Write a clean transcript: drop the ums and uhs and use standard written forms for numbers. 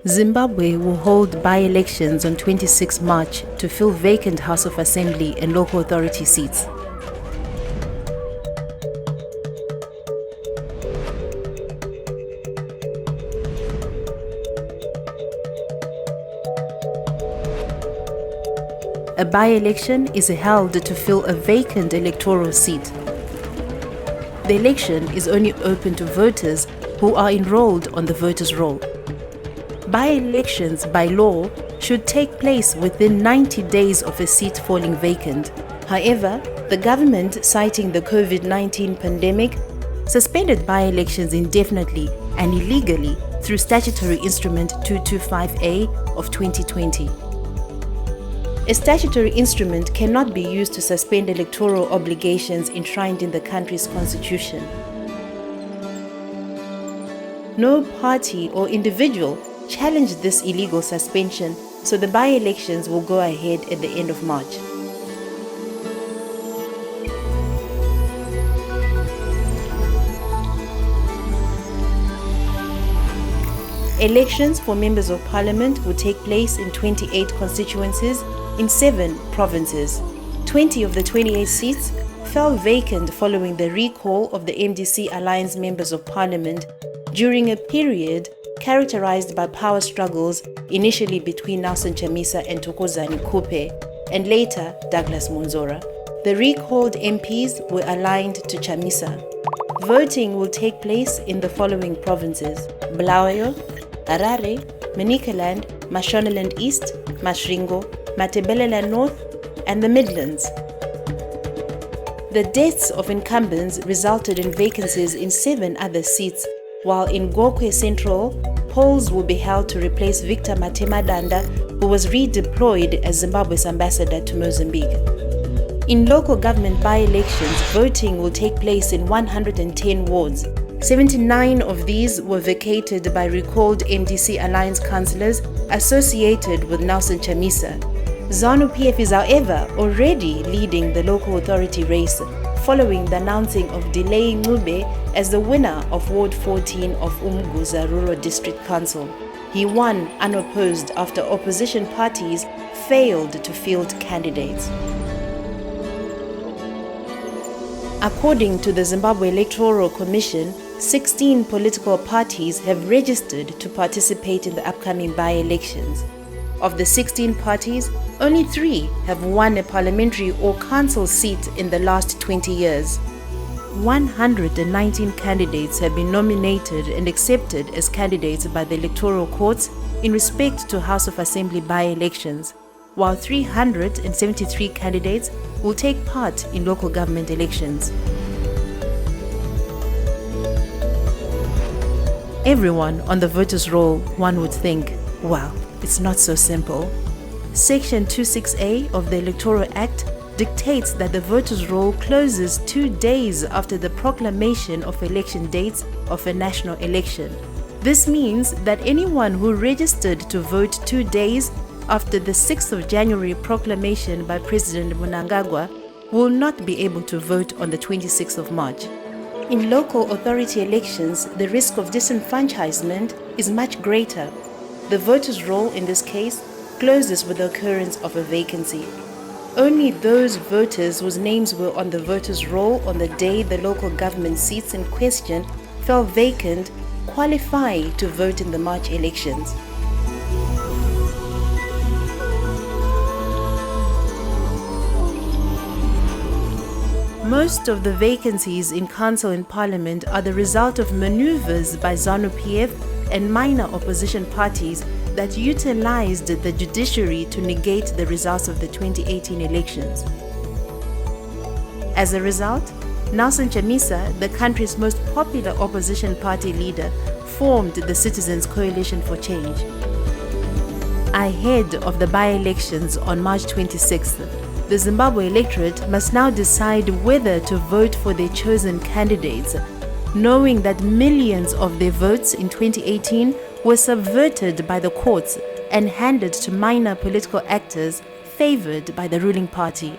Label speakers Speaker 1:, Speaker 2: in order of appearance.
Speaker 1: Zimbabwe will hold by-elections on 26 March to fill vacant House of Assembly and local authority seats. A by-election is held to fill a vacant electoral seat. The election is only open to voters who are enrolled on the voters' roll. By-elections, by law, should take place within 90 days of a seat falling vacant. However, the government, citing the COVID-19 pandemic, suspended by-elections indefinitely and illegally through Statutory Instrument 225A of 2020. A statutory instrument cannot be used to suspend electoral obligations enshrined in the country's constitution. No party or individual challenged this illegal suspension, so the by-elections will go ahead at the end of March. Elections for members of parliament will take place in 28 constituencies in 7 provinces. 20 of the 28 seats fell vacant following the recall of the MDC Alliance members of parliament during a period characterized by power struggles, initially between Nelson Chamisa and Thokozani Kupe, and later Douglas Monzora. The recalled MPs were aligned to Chamisa. Voting will take place in the following provinces: Bulawayo, Harare, Manicaland, Mashonaland East, Masvingo, Matabeleland North, and the Midlands. The deaths of incumbents resulted in vacancies in 7 other seats, while in Gokwe Central, polls will be held to replace Victor Matemadanda, who was redeployed as Zimbabwe's ambassador to Mozambique. In local government by-elections, voting will take place in 110 wards. 79 of these were vacated by recalled MDC Alliance councillors associated with Nelson Chamisa. ZANU PF is, however, already leading the local authority race, following the announcing of Delay Ncube as the winner of Ward 14 of Umguza Rural District Council. He won unopposed after opposition parties failed to field candidates. According to the Zimbabwe Electoral Commission, 16 political parties have registered to participate in the upcoming by-elections. Of the 16 parties, only 3 have won a parliamentary or council seat in the last 20 years. 119 candidates have been nominated and accepted as candidates by the electoral courts in respect to House of Assembly by-elections, while 373 candidates will take part in local government elections. Everyone on the voters' roll, one would think, wow, it's not so simple. Section 26A of the Electoral Act dictates that the voters' roll closes 2 days after the proclamation of election dates of a national election. This means that anyone who registered to vote 2 days after the 6th of January proclamation by President Mnangagwa will not be able to vote on the 26th of March. In local authority elections, the risk of disenfranchisement is much greater. The voters' roll in this case closes with the occurrence of a vacancy. Only those voters whose names were on the voters' roll on the day the local government seats in question fell vacant qualify to vote in the March elections. Most of the vacancies in council and parliament are the result of maneuvers by ZANU PF and minor opposition parties that utilized the judiciary to negate the results of the 2018 elections. As a result, Nelson Chamisa, the country's most popular opposition party leader, formed the Citizens Coalition for Change. Ahead of the by-elections on March 26th, the Zimbabwe electorate must now decide whether to vote for their chosen candidates, knowing that millions of their votes in 2018 were subverted by the courts and handed to minor political actors favored by the ruling party.